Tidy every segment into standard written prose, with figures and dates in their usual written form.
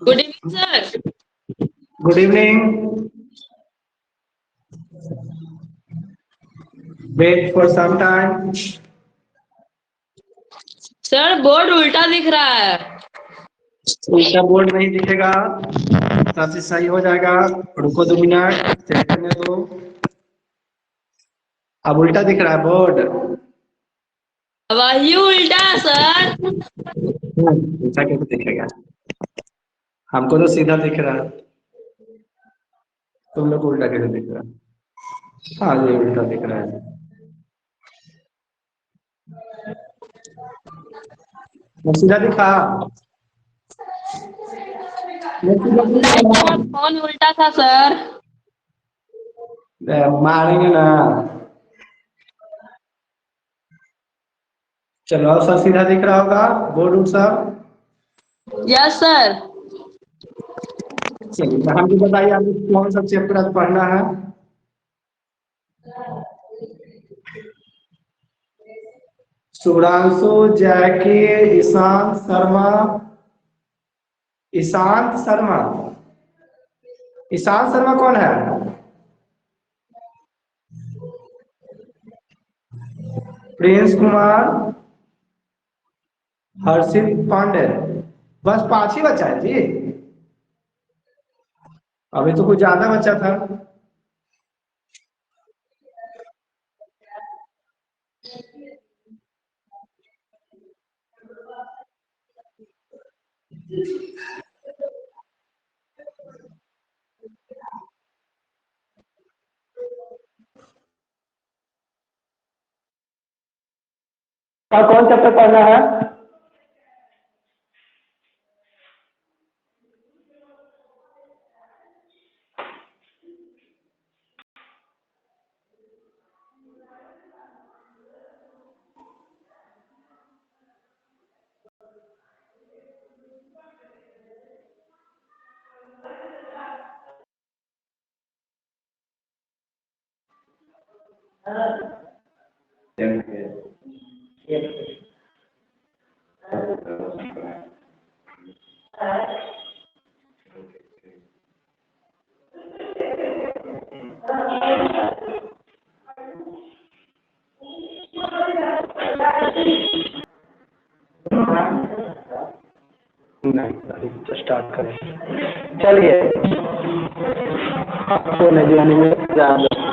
Good evening sir. Good evening. Wait for some time. Sir board उल्टा दिख रहा है। उल्टा बोर्ड नहीं दिखेगा, सब चीज सही हो जाएगा। रुको 2 मिनट, चेक करने दो। अब उल्टा दिख रहा है बोर्ड। वही उल्टा सर। उल्टा कैसे दिखेगा? हमको तो सीधा दिख रहा है, तुम लोग को उल्टा कैसे दिख रहा है? हाँ, ये उल्टा दिख रहा है। मैं सीधा दिखा? मैं सीधा दिखा? फोन उल्टा था सर। मारेंगे ना। चलो अब सब सीधा दिख रहा होगा बोर्ड उड सब। Yes sir. चलिए हमको बताइए आपको कौन सा चैप्टर आज पढ़ना है? सुधांशु, जैकी, ईशांत शर्मा। ईशांत शर्मा। ईशांत शर्मा कौन है? प्रिंस कुमार, हर्षित पांडे। बस 5 ही बचा है जी। अभी तो कुछ ज्यादा बचा था। कौन चैप्टर पढ़ना है? नहीं, स्टार्ट करें। चलिए आपको नहीं आने में ज़्यादा।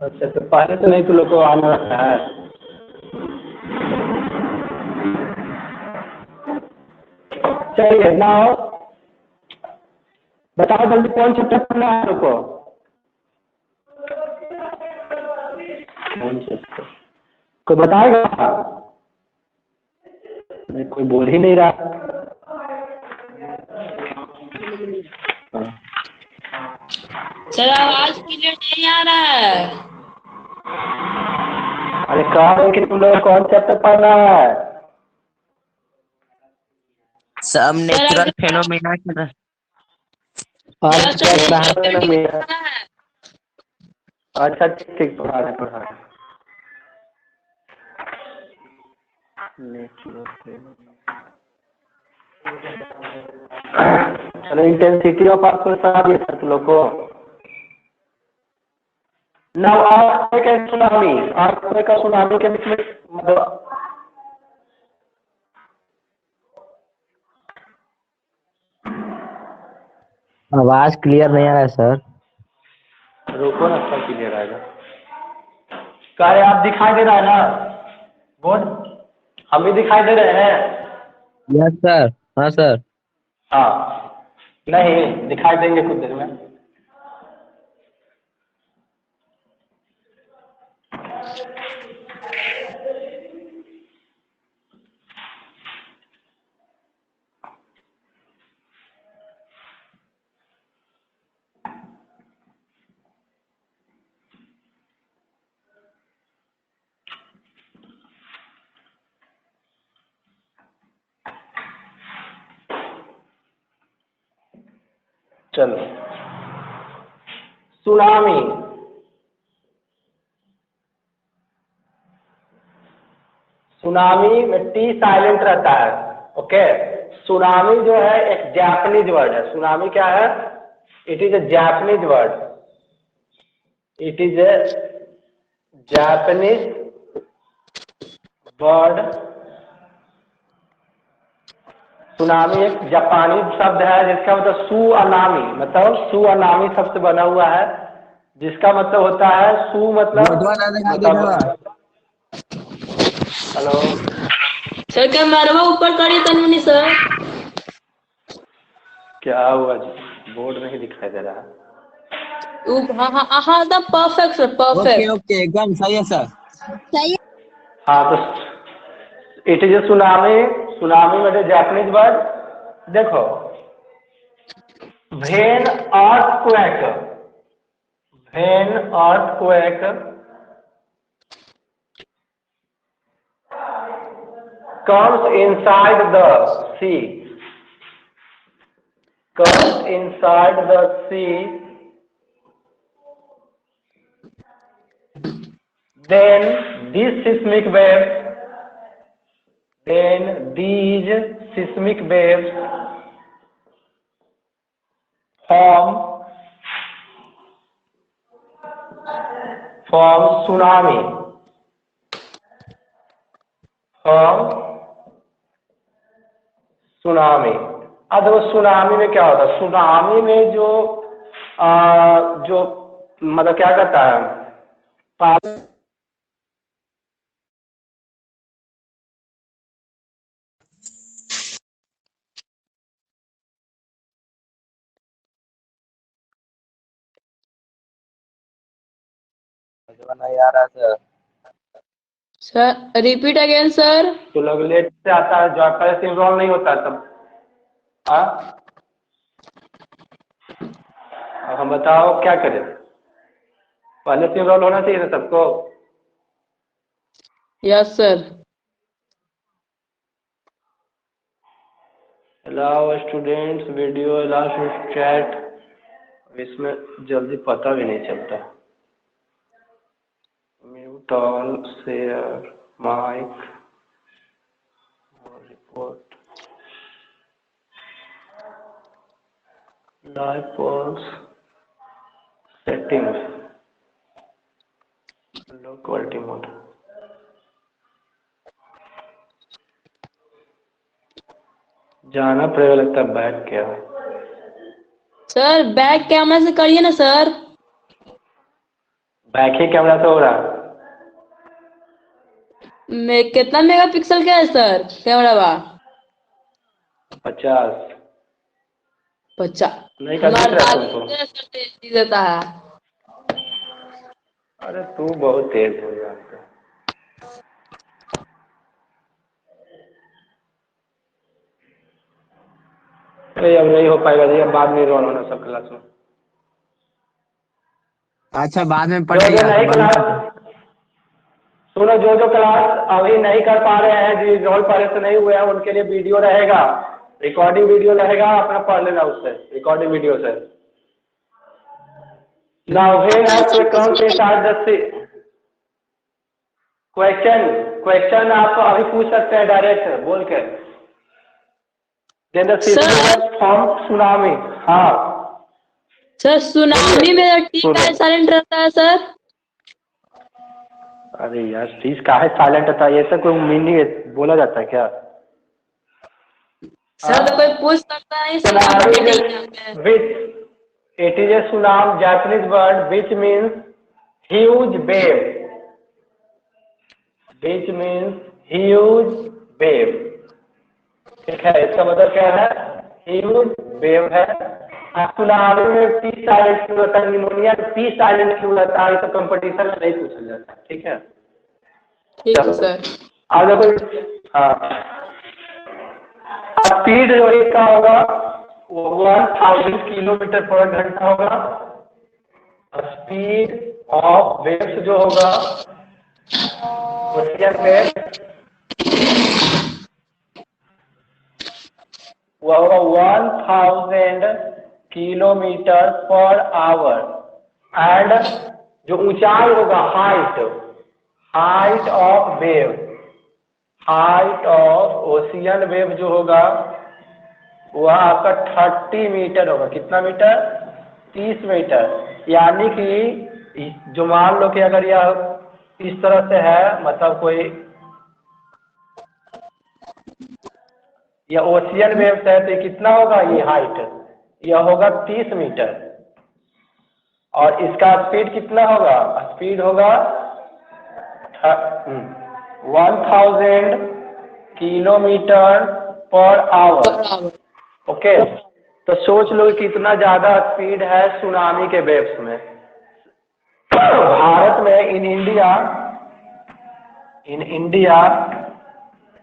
अच्छा, तो पहले तो नहीं तो लोग को आना रहता है। चलिए नाउ बताओ जल्दी कौन चैप्टर पढ़ना है आपको? कौन चैप्टर कोई बताएगा? नहीं, कोई बोल ही नहीं रहा। सर आवाज क्लियर नहीं आ रहा है। अरे कह रहे कि तुम लोग कौन चैप्टर पढ़ना है? सब नेचुरल अगर फेनोमेना के सर मेरा। पढ़ना है। अच्छा ठीक ठीक, पढ़ा रहे पढ़ा रहे। चलो इंटेंसिटी ऑफ अर्थक्वेक पढ़ा दिया था तुम लोग को। Now earthquake and tsunami. Earthquake और सुनामी के बीच में मतलब आवाज क्लियर नहीं आ रहा है सर। रुको ना, सब क्लियर आएगा। कह रहे आप दिखाई दे रहा है ना बोर्ड? हम भी दिखाई दे रहे हैं। Yes sir. हाँ सर। हाँ, नहीं दिखाई देंगे कुछ देर में। चलो सुनामी। सुनामी में टी साइलेंट रहता है। ओके, सुनामी जो है एक जापानीज वर्ड है। सुनामी क्या है? It is a Japanese word. It is a Japanese word. Tsunami एक जापानी शब्द है जिसका मतलब सुअनामी, मतलब सुअनामी शब्द से बना हुआ है, जिसका मतलब होता है सु मतलब हेलो सर क्या मरवा ऊपर करी तनुनी सर? क्या हुआ जी? बोर्ड नहीं दिखाई दे रहा है। हाँ हाँ हाँ the perfect sir, perfect. Okay एकदम सही है सर। सही। हाँ तो it is a tsunami. Tsunami मतलब जापानीज वर्ड। देखो, when earthquake, when earthquake comes inside the sea, comes inside the sea, then these seismic waves, then these seismic waves form tsunami, form tsunami. अब देखो tsunami में क्या होता है? Tsunami में जो जो मतलब क्या करता है, नहीं आ रहा sir. Sir repeat again sir. तो लोग लेट से आता है, जो पहले से इन्वॉल्व नहीं होता है तब। हाँ, अब हम बताओ क्या करें? पहले से इन्वॉल्व होना चाहिए था सबको। Yes sir. Allow students video, allow chat. इसमें जल्दी पता भी नहीं चलता। Mute all, share mic, report, live post, settings, low quality mode. जाना पड़ेगा लगता है बैक। क्या सर बैक कैमरा से करिए ना सर। बैक ही कैमरा से हो रहा है? कितना मेगापिक्सल का है सर कैमरा बा? 50। 50। नहीं कर दिख हमारा रहा है दादी तुमको? से सर तेज देता है। अरे तू बहुत तेज हो गया। अरे अब नहीं हो पाएगा जी, अब बाद में रोल होना सब क्लास में। अच्छा बाद में जो पढ़ेगा नहीं बंद क्लास, कर दो। सुनो, जो क्लास अभी नहीं कर पा रहे हैं, जो रोल पहले से नहीं हुए हैं, उनके लिए वीडियो रहेगा, रिकॉर्डिंग वीडियो रहेगा, अपना पढ़ लेना उससे, रिकॉर्डिंग वीडियो से। Now when have to come inside the sea. Question आप अभी पूछ सकते हैं डायरेक्ट बोल के। Then the sir form tsunami. हाँ सर सुनामी बोलिए। में टी का साइलेंट रहता है सर। अरे यार प्लीज काहे साइलेंट होता है? ये सब कोई मीनिंग बोला जाता है क्या? सर तो कोई पूछ सकता है सुनामी में टी क्या है? विच it is a tsunami, Japanese word which means huge wave, which means huge wave। ठीक है, इसका मतलब क्या है? ह्यूज वेव है। सुनामी में पी साइलेंट क्यों होता है, निमोनिया पी साइलेंट क्यों होता है, ये तो कंपटीशन में नहीं पूछा जाता। ठीक है, ठीक है चलो सर। अब देखो। हाँ, स्पीड जो इसका होगा वो 1000 किलोमीटर पर घंटा होगा। स्पीड ऑफ वेव्स जो होगा, ओशियन वेव, वो होगा 1000 किलोमीटर पर आवर। एंड जो ऊंचाई होगा, height of wave, height of ocean wave जो होगा वह आपका 30 मीटर होगा। कितना मीटर? 30 मीटर। यानी कि जो मान लो कि अगर यह इस तरह से है, मतलब कोई यह ओशियन वेव्स है, तो कितना होगा ये हाइट? यह होगा 30 मीटर। और इसका स्पीड कितना होगा? स्पीड होगा 1000 किलोमीटर पर आवर। ओके, तो सोच लो कितना ज्यादा स्पीड है सुनामी के वेव्स में। भारत में इन इंडिया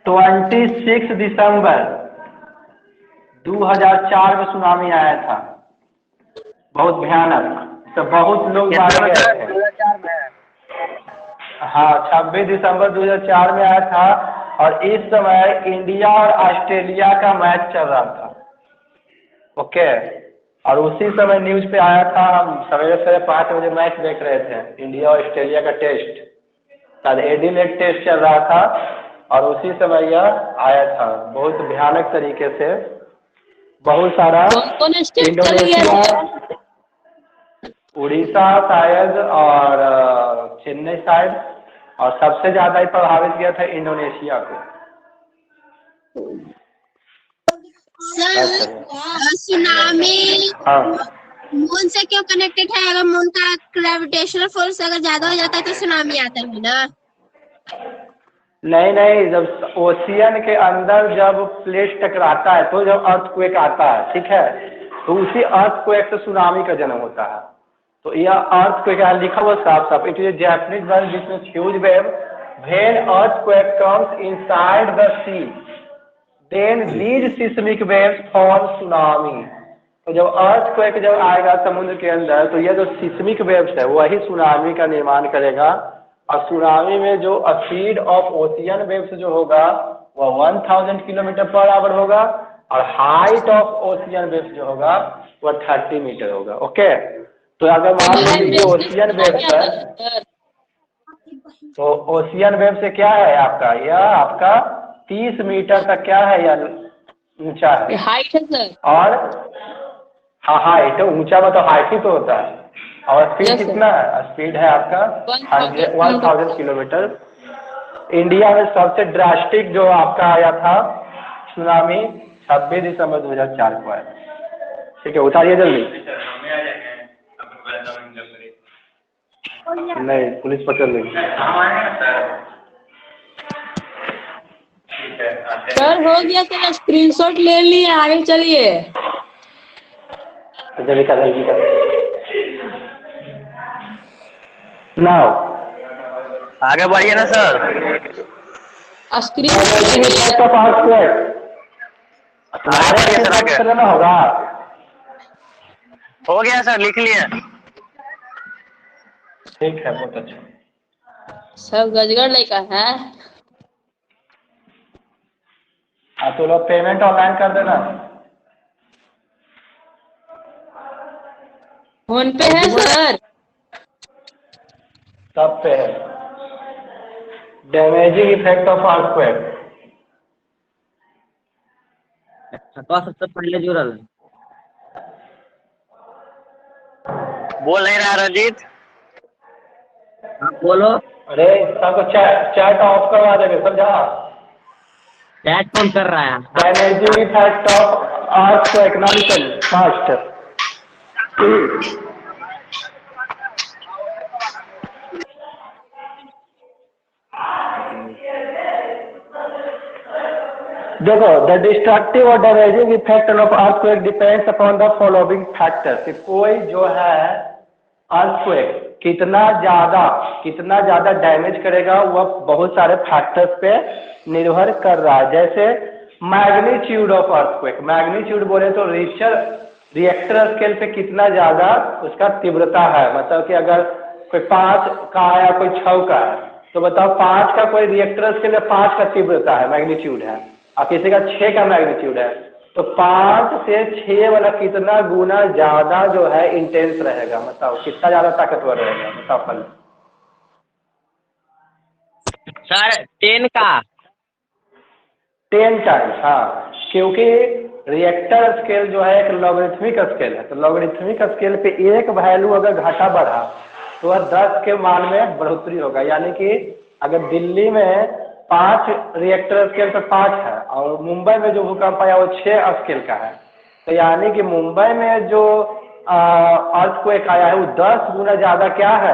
26 दिसंबर 2004 में सुनामी आया था, बहुत भयानक। तो बहुत लोग मारे गए थे। 2004 में? हाँ, 26 दिसंबर 2004 में आया था। और इस समय इंडिया और ऑस्ट्रेलिया का मैच चल रहा था। ओके, और उसी समय न्यूज पे आया था। हम सवेरे 5 बजे मैच देख रहे थे, इंडिया और ऑस्ट्रेलिया का टेस्ट, शायद एडिलेड टेस्ट चल रहा था, और उसी समय यह आया था बहुत भयानक तरीके से। बहुत सारा कौन स्टेट चल गया इंडोनेशिया, था? उड़ीसा शायद, और चेन्नई शायद, और सबसे ज्यादा ही प्रभावित किया था इंडोनेशिया को। सर, सुनामी हाँ, मून से क्यों कनेक्टेड है? अगर मून का ग्रेविटेशनल फोर्स अगर ज्यादा हो जाता है तो सुनामी आता है ना? नहीं, जब ओशियन के अंदर जब प्लेट टकराता है तो जब अर्थक्वेक आता है, ठीक है, तो उसी अर्थक्वेक से सुनामी का जन्म होता है। तो यह अर्थक्वेक लिखा हुआ साफ साफ, इट इज जैपनीज वर्ड जिसमें huge wave when earthquake comes inside the sea then these seismic waves form tsunami. तो जब अर्थक्वेक जब आएगा समुद्र के अंदर, तो यह जो सिस्मिक वेव्स है वही सुनामी का निर्माण करेगा। और सुनामी में जो स्पीड ऑफ ओशियन वेव्स जो होगा वह 1000 किलोमीटर पर आवर होगा, और हाइट ऑफ ओशियन वेव्स जो होगा वह 30 मीटर होगा। ओके, तो अगर मान लीजिए ओशियन वेव्स है, तो ओशियन वेव से क्या है आपका, यह आपका 30 मीटर तक क्या है, या ऊंचा है। हाइट है सर। और हाँ, हाइट ऊंचा में तो हाइट ही तो होता है। और स्पीड Yes, sir. कितना है? स्पीड है आपका 1000 किलोमीटर। इंडिया में सबसे ड्रास्टिक जो आपका आया था सुनामी 26 दिसंबर 2004 को आया। ठीक है, उतारिए जल्दी। नहीं, पुलिस पकड़ लेगी। सर हो गया सर, स्क्रीनशॉट ले लिए, आगे चलिए। जल्दी कर। नाउ आगे बढ़िए ना सर। स्क्रीन ना होगा। हो गया सर, लिख लिए। ठीक है, बहुत अच्छा। सब गजगड़ लड़का है। तो लोग पेमेंट ऑनलाइन कर देना। फोन पे है सर। सब पे है। Damaging effect of earthquake. सबसे पहले जुड़ल बोल नहीं रहा रंजीत। हाँ बोलो। अरे सबको चैट ऑफ करवा देंगे, समझा? चैट कौन कर रहा है? डैमेजिंग इफेक्ट ऑफ अर्थक्वेक ना लिखल फास्ट। देखो, द डिस्ट्रक्टिव और damaging effect of earthquake depends upon the following factors. कोई जो है अर्थक्वेक कितना ज्यादा डैमेज करेगा वह बहुत सारे फैक्टर्स पे निर्भर कर रहा है। जैसे मैग्नीट्यूड ऑफ अर्थक्वेक, मैग्नीट्यूड बोले तो रिएक्टर स्केल पे कितना ज्यादा उसका तीव्रता है। मतलब कि अगर कोई 5 का है या कोई 6 का है, तो बताओ 5 का कोई रिएक्टर स्केल में 5 का तीव्रता है, मैग्नीट्यूड है, और किसी का 6 का मैग्नीट्यूड है, तो 5 से 6 वाला कितना गुना ज्यादा जो है इंटेंस रहेगा। बताओ कितना ज्यादा ताकतवर रहेगा, बताओ पहले। सर 10 का 10 टाइम्स, हाँ, क्योंकि रिएक्टर स्केल जो है एक लॉगरिथमिक स्केल है, तो लॉगरिथमिक स्केल पे एक वैल्यू अगर घटा बढ़ा तो वह 10 के मान में बढ़ोतरी होगा। यानी कि अगर दिल्ली में 5 रिएक्टर स्केल पे 5 है और मुंबई में जो भूकंप आया वो 6 स्केल का है, तो यानी कि मुंबई में जो अर्थक्वेक आया है वो 10 गुना ज़्यादा क्या है,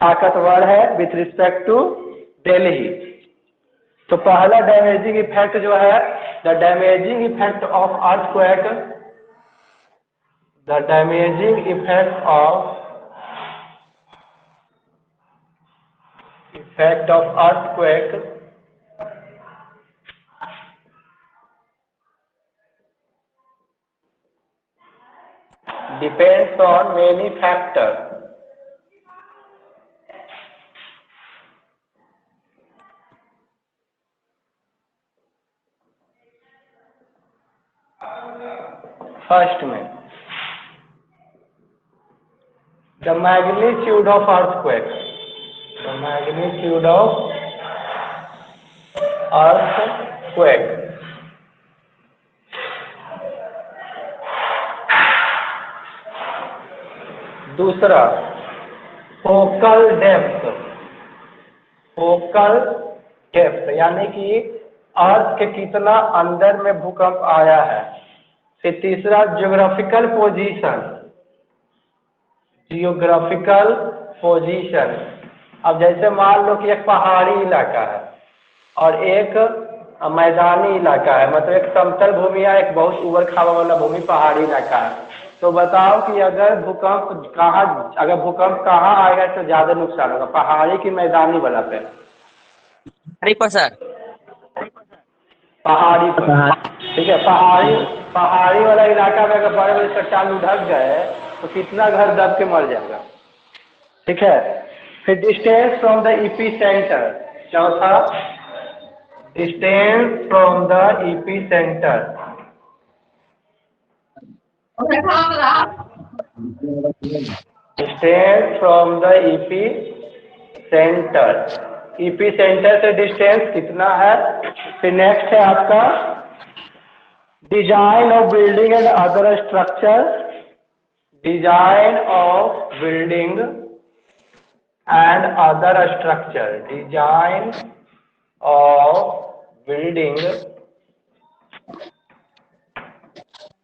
ताकतवर है विथ रिस्पेक्ट टू दिल्ली। तो पहला डैमेजिंग इफेक्ट जो है, the damaging effect of earthquake, the damaging effect of earthquake depends on many factors. First में the magnitude of earthquake, the magnitude of earthquake, दूसरा फोकल डेप्थ, फोकल डेप्थ यानी कि अर्थ के कितना अंदर में भूकंप आया है। फिर तीसरा ज्योग्राफिकल पोजीशन, जियोग्राफिकल पोजीशन। अब जैसे मान लो कि एक पहाड़ी इलाका है और एक मैदानी इलाका है, मतलब एक समतल भूमि है, एक बहुत उबड़ खाबड़ वाला भूमि पहाड़ी इलाका है। तो बताओ कि अगर भूकंप कहाँ आएगा तो ज़्यादा नुकसान होगा, पहाड़ी की मैदानी वाला पे? सर पहाड़ी पर, ठीक है। पहाड़ी वाला इलाका में अगर बड़े बड़े चट्टान ढक गए तो कितना घर दब के मर जाएगा, ठीक है। फिर distance from the epicentre, चौथा distance from the epicentre, distance from the epicentre, epicentre से डिस्टेंस कितना है। फिर नेक्स्ट है आपका design of building and other structure, design of building and other structure, design of building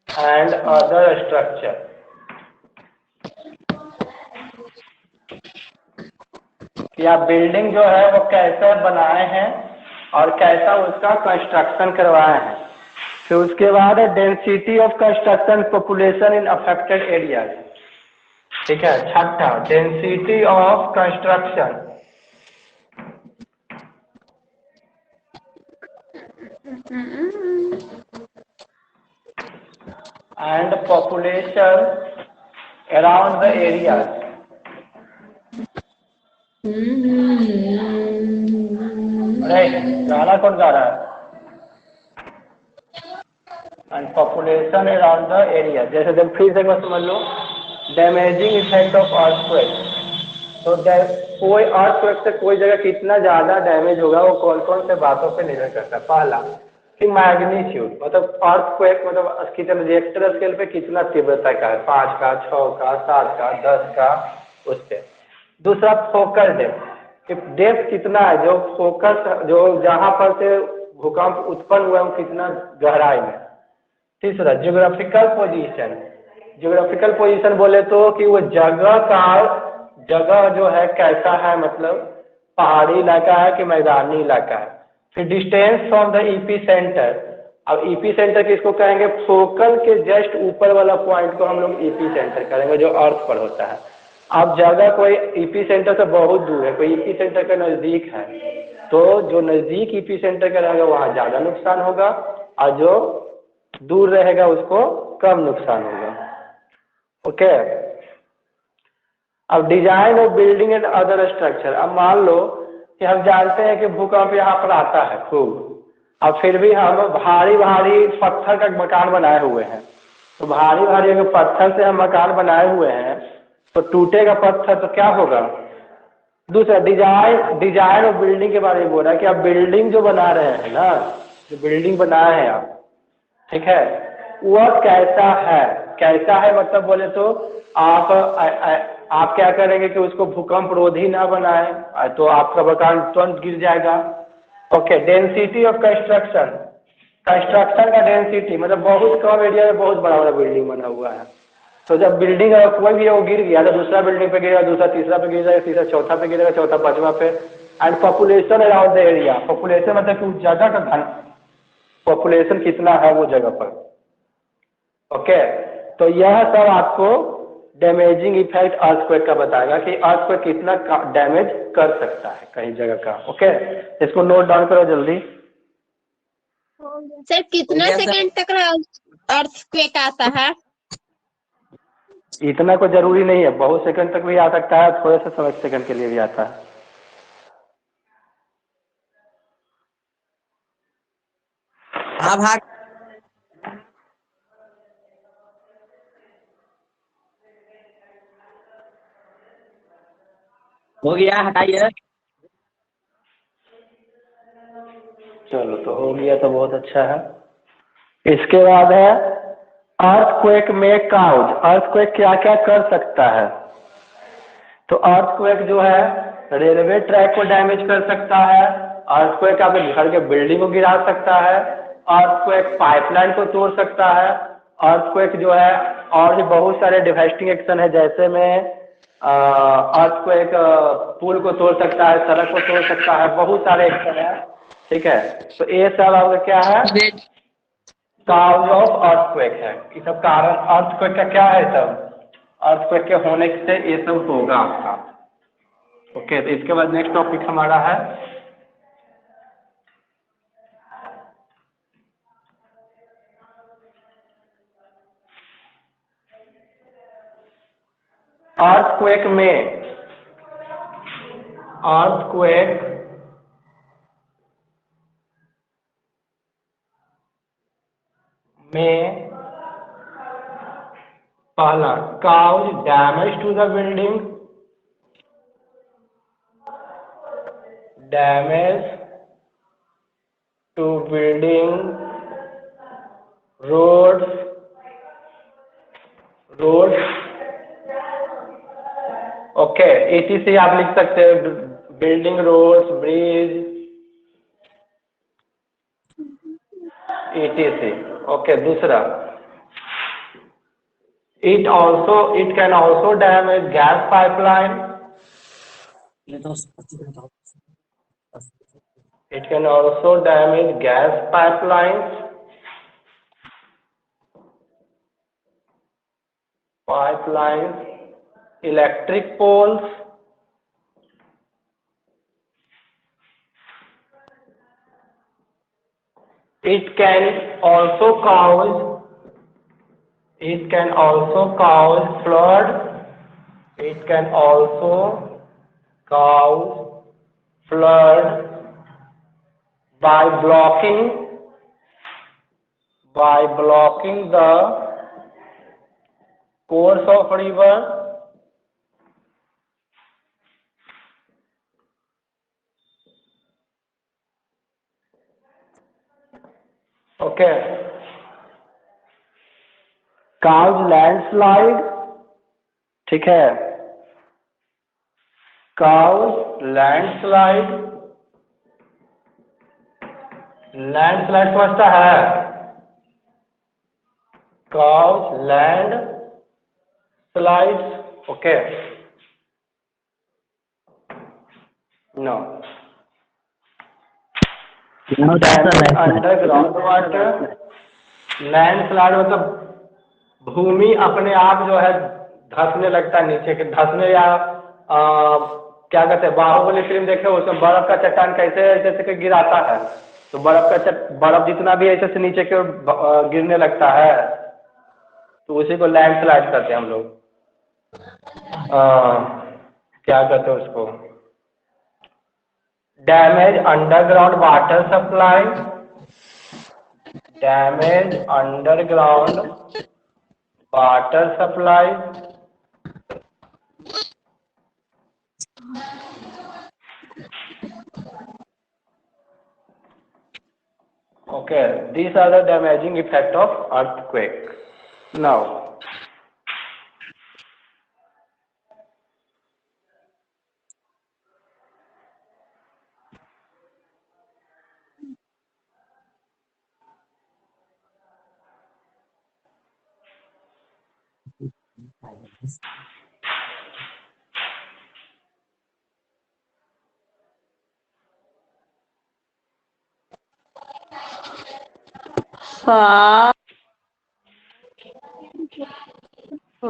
and other structure. कि आप building जो है वो कैसा बनाए हैं और कैसा उसका कंस्ट्रक्शन करवाए हैं। फिर उसके बाद है density of construction population in affected areas, ठीक है। छठा density of construction and population around the areas. Right, गाना कौन गा रहा है? And population around the area. जैसे जब फिर से समझ लो डैमेजिंग इफेक्ट ऑफ अर्थक्वेक, तो कोई अर्थक्वेक से कोई जगह कितना ज़्यादा डैमेज होगा वो कौन कौन से बातों पे निर्भर करता है। पहला कि मैग्नीट्यूड, मतलब अर्थक्वेक मतलब कितना रिएक्टर स्केल पे कितना तीव्रता का है, 5 का, 6 का, 7 का, 10 का, उससे। दूसरा फोकल डेप्थ, डेप्थ कितना है, जो फोकस जो जहाँ पर से भूकंप उत्पन्न हुआ है वो कितना गहराई में। तीसरा ज्योग्राफिकल पोजीशन, ज्योग्राफिकल पोजीशन बोले तो कि वो जगह जो है कैसा है, मतलब पहाड़ी इलाका है कि मैदानी इलाका है। फिर distance from the EP centre, अब ईपी सेंटर किसको कहेंगे, फोकल के जस्ट ऊपर वाला पॉइंट को हम लोग ईपी सेंटर करेंगे जो अर्थ पर होता है। अब जगह कोई ईपी सेंटर से बहुत दूर है, कोई ईपी सेंटर के नज़दीक है, तो जो नज़दीक ईपी सेंटर का रहेगा वहाँ ज़्यादा नुकसान होगा और जो दूर रहेगा उसको कम नुकसान होगा। ओके। अब design of building and other structure, अब मान लो कि हम जानते हैं कि भूकंप यहाँ पर आता है खूब, अब फिर भी हम भारी भारी पत्थर का मकान बनाए हुए हैं, तो भारी भारी अगर पत्थर से हम मकान बनाए हुए हैं तो टूटेगा पत्थर तो क्या होगा। दूसरा डिजाइन ऑफ बिल्डिंग के बारे में बोल रहा है कि आप बिल्डिंग जो बना रहे हैं ना, जो बिल्डिंग बनाए हैं आप, ठीक है, वह कैसा है मतलब बोले तो आप क्या करेंगे कि उसको भूकंप रोधी ना बनाए तो आपका मकान तुरंत गिर जाएगा। ओके, डेंसिटी ऑफ कंस्ट्रक्शन का डेंसिटी मतलब बहुत कम एरिया में बहुत बड़ा बड़ा बिल्डिंग बना हुआ है। तो जब बिल्डिंग कोई भी वो गिर गया तो दूसरा बिल्डिंग पे गिरेगा, दूसरा तीसरा पे गिरेगा, तीसरा चौथा पे गिरेगा, चौथा पांचवा पे। And population around the area, population मतलब कि उस जगह का घन पॉपुलेशन कितना है वो जगह पर। ओके, तो यह सब आपको डैमेजिंग इफेक्ट अर्थक्वेक का बताएगा कि अर्थक्वेक कितना डैमेज कर सकता है कहीं जगह का। ओके, इसको नोट डाउन करो जल्दी। सर कितना हो गया सेकंड तक अर्थक्वेक आता है? इतना कोई जरूरी नहीं है, बहुत सेकंड तक भी आ सकता है, थोड़े से समय सेकंड के लिए भी आता है। हाँ भाग। हो गया, हटाइए। चलो तो हो गया तो बहुत अच्छा है। इसके बाद है अर्थक्वेक में काउज। अर्थक्वेक क्या क्या कर सकता है? तो अर्थक्वेक जो है रेलवे ट्रैक को डैमेज कर सकता है, अर्थक्वेक आपके घर के बिल्डिंग को गिरा सकता है, अर्थक्वेक पाइपलाइन को तोड़ सकता है, अर्थक्वेक जो है और भी बहुत सारे डिवास्टिंग एक्शन है, जैसे में अर्थक्वेक पुल को तोड़ सकता है, सड़क को तोड़ सकता है, बहुत सारे एक्शन है। ठीक है, तो ये सब आपका क्या है? काउज ऑफ अर्थक्वेक है। ये सब कारण अर्थक्वेक का क्या है? सब अर्थक्वेक के होने से ये सब होगा आपका। ओके, तो इसके बाद नेक्स्ट टॉपिक हमारा है अर्थक्वेक में पहला cause damage to the building, damage to building, roads okay, ETC आप लिख सकते हो, building, roads, bridge, ETC। Okay, दूसरा it can also damage gas pipeline, it can also damage gas pipelines, electric poles, it can also cause flood, it can also cause flood by blocking the course of river, okay, cause landslide, ठीक है, cause landslide समझता है? Cause land slides, okay, no, underground water, landslide मतलब भूमि अपने आप जो है धंसने लगता है नीचे के, धंसने या क्या कहते हैं, बाहुबली फिल्म देखे उसमें बर्फ का चट्टान कैसे जैसे कि गिराता है, तो बर्फ जितना भी ऐसे से नीचे की ओर गिरने लगता है, तो उसी को लैंडस्लाइड कहते हैं हम लोग। क्या कहते हैं उसको? Damage underground water supply, damage underground water supply, okay, these are the damaging effect of earthquake. Now,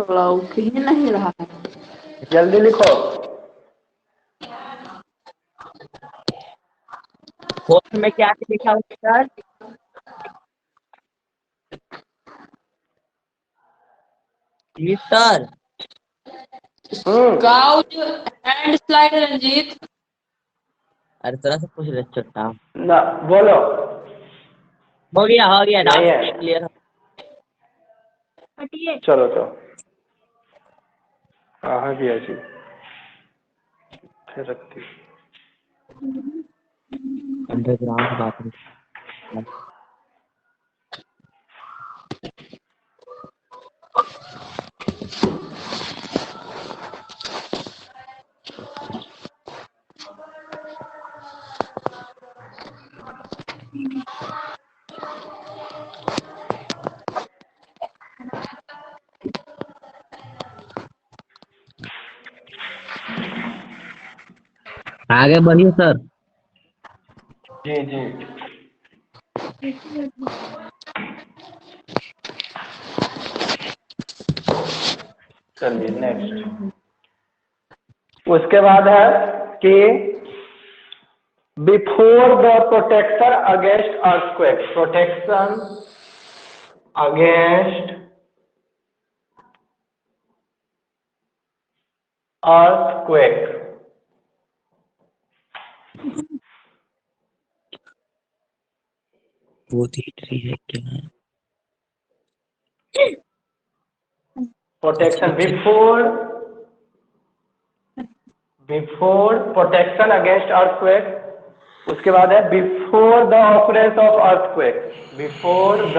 लौकी ही नहीं रहा है। जल्दी लिखो। फोर्थ में क्या लिखा हुआ sir? Sir cause land slide Ranjeet. अरे तरह से पूछ रहे छोटा। ना बोलो। हो गया नहीं डाउट है। क्लियर। चलो तो हाँ भी ऐसी फिर रखती। Underground bathroom. आगे बढ़िए सर। जी जी। चलिए नेक्स्ट। उसके बाद है कि before the protection against earthquake, protection against earthquake. वो थी है क्या? Protection before protection against earthquake. उसके बाद है before the occurrence of earthquake, before the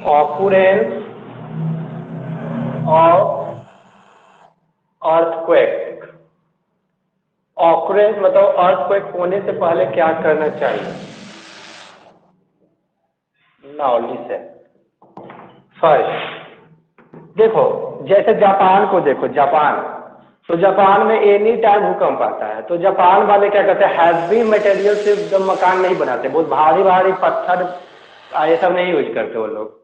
occurrence of earthquake. Occurrence मतलब अर्थक्वेक होने से पहले क्या करना चाहिए। Now listen first. देखो जैसे जापान को देखो, जापान, तो जापान में एनी टाइम भूकंप आता है। तो जापान वाले क्या करते हैं, हैवी मटेरियल से एकदम मकान नहीं बनाते, बहुत भारी भारी पत्थर ये सब नहीं यूज करते वो लोग।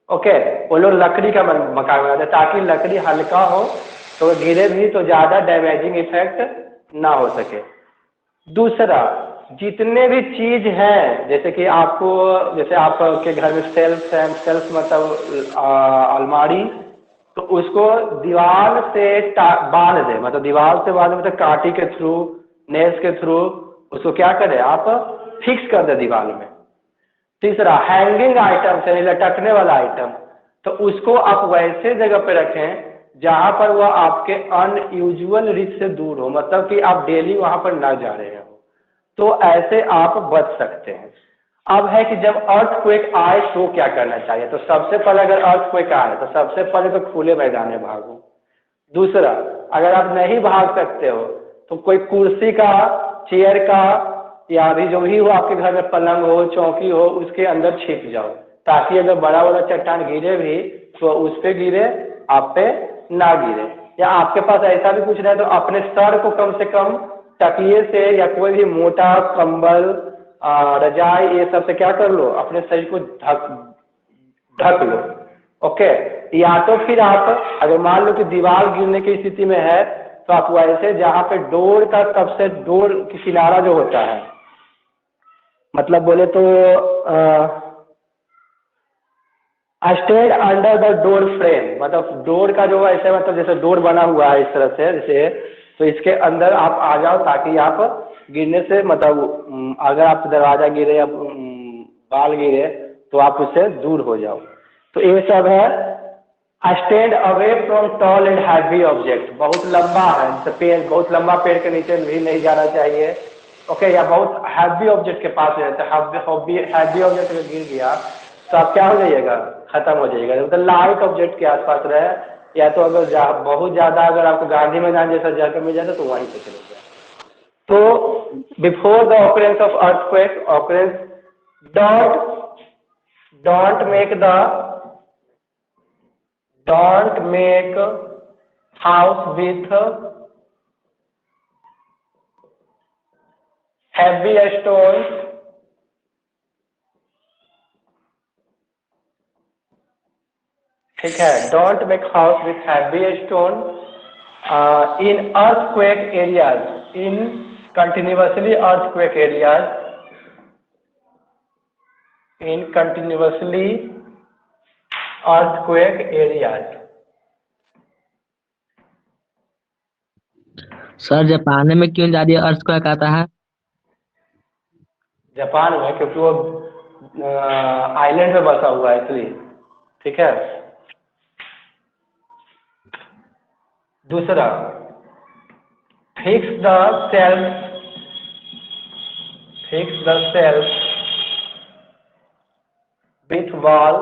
ओके, वो लोग लकड़ी का मकान बनाते हैं ताकि लकड़ी हल्का हो तो गिरे भी तो ज्यादा डैमेजिंग इफेक्ट ना हो सके। दूसरा, जितने भी चीज हैं जैसे कि आपको, जैसे आपके घर में सेल्फ मतलब अलमारी, तो उसको दीवार से बांध दे, मतलब दीवार से बांध मतलब कांटी के थ्रू, नेल्स के थ्रू उसको क्या करें आप फिक्स कर दे दीवार में। तीसरा, हैंगिंग आइटम से लटकने वाला आइटम, तो उसको आप वैसे जगह पे रखें जहां पर वह आपके अनयूजुअल रिस्क से दूर हो, मतलब कि आप डेली वहां पर ना जा रहे हो, तो ऐसे आप बच सकते हैं। अब है कि जब अर्थक्वेक आए तो क्या करना चाहिए। तो सबसे पहले अगर अर्थक्वेक आए तो सबसे पहले तो खुले मैदान में भागो। दूसरा, अगर आप नहीं भाग सकते हो तो कोई कुर्सी का, चेयर का, या अभी जो भी हो आपके घर में, पलंग हो, चौकी हो, उसके अंदर छिप जाओ ताकि अगर बड़ा बड़ा चट्टान गिरे भी तो उस पे गिरे, आप पे ना गिरे। या आपके पास ऐसा भी कुछ रहे तो अपने सर को कम से कम तकिए से या कोई भी मोटा कंबल, रजाई, ये सब से क्या कर लो, अपने शरीर को ढक लो। ओके, या तो फिर आप अगर मान लो कि दीवार गिरने की स्थिति में है तो आप वैसे जहाँ पे डोर का, सबसे डोर की किनारा जो होता है, मतलब बोले तो stand under the door frame, मतलब डोर का जो ऐसे, मतलब जैसे डोर बना हुआ है इस तरह से जैसे, तो इसके अंदर आप आ जाओ ताकि आप गिरने से, मतलब अगर आप दरवाजा गिरे या बाल गिरे तो आप उससे दूर हो जाओ। तो ये सब है। Stand away from tall and heavy object, बहुत लंबा है, पेड़, बहुत लंबा पेड़ के नीचे भी नहीं जाना चाहिए। ओके, या बहुत हैवी ऑब्जेक्ट के पास रहते हैं, हैवी ऑब्जेक्ट अगर गिर गया तो आप क्या हो जाइएगा, खत्म हो जाइएगा। मतलब लाइट ऑब्जेक्ट के आसपास रहे, या तो अगर बहुत ज्यादा अगर आपको गांधी मैदान जैसा जगह मिल जाता तो वहीं पे चले गया। तो before the occurrence of earthquake, occurrence don't make house with heavy stones, ठीक है, don't make house with heavy stone in earthquake areas, in continuously earthquake areas, in continuously earthquake areas। Sir Japan में क्यों ज्यादा earthquake आता है? Japan में क्योंकि वो आइलैंड पे बसा हुआ है इसलिए, ठीक है। दूसरा, fix the shelf with wall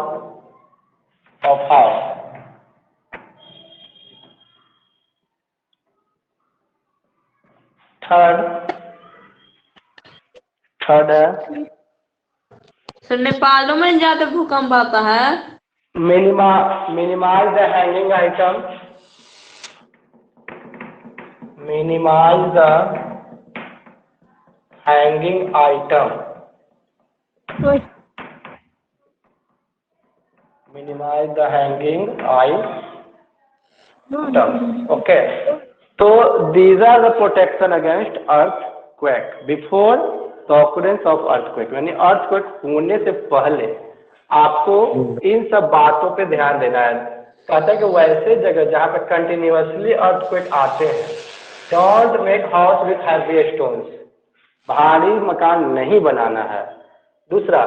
of house. Third है सर नेपालों में ज्यादा भूकंप आता है। Minimise the hanging item, minimize the hanging item, minimize the hanging item, okay। So these are the protection against earthquake before the occurrence of earthquake, यानी earthquake होने से पहले आपको इन सब बातों पे ध्यान देना है। कहता है कि वैसे जगह जहाँ पे कंटिन्यूअसली earthquake आते हैं, don't make house with heavy stones, भारी मकान नहीं बनाना है। दूसरा,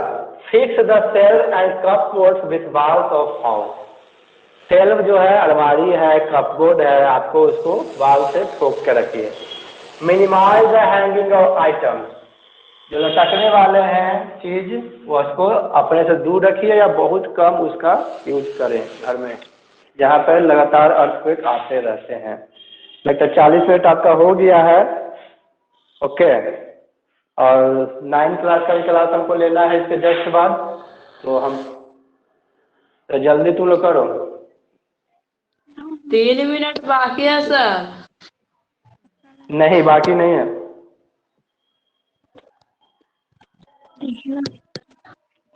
fix the self and cupboards with walls of house, self जो है अलमारी है, कपबोर्ड है, आपको उसको वॉल से ठोक के रखिए। Minimise the hanging of items, जो लटकने वाले हैं चीज वो उसको अपने से दूर रखिए या बहुत कम उसका यूज करें घर में, जहाँ पर लगातार अर्थक्वेक आते रहते हैं। लगता है 40 मिनट आपका हो गया है, ओके। और 9th क्लास का भी क्लास हमको लेना है इसके जस्ट बाद, तो हम तो जल्दी तुम लोग करो। 3 मिनट बाकी है सर। नहीं, बाकी नहीं है।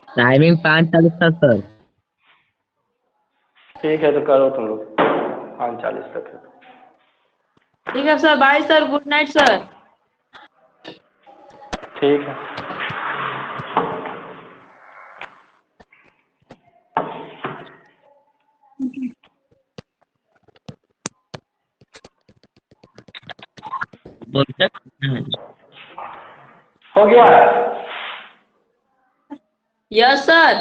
टाइमिंग 5:40 था सर। ठीक है, तो करो तुम लोग, 5:40 तक है। ठीक है sir, bye sir, good night sir. ठीक है। बोलते हो गया? Yes sir.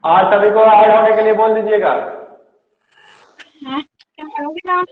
आज सभी को ऐड होने के लिए बोल दीजिएगा। क्या करोगे आप?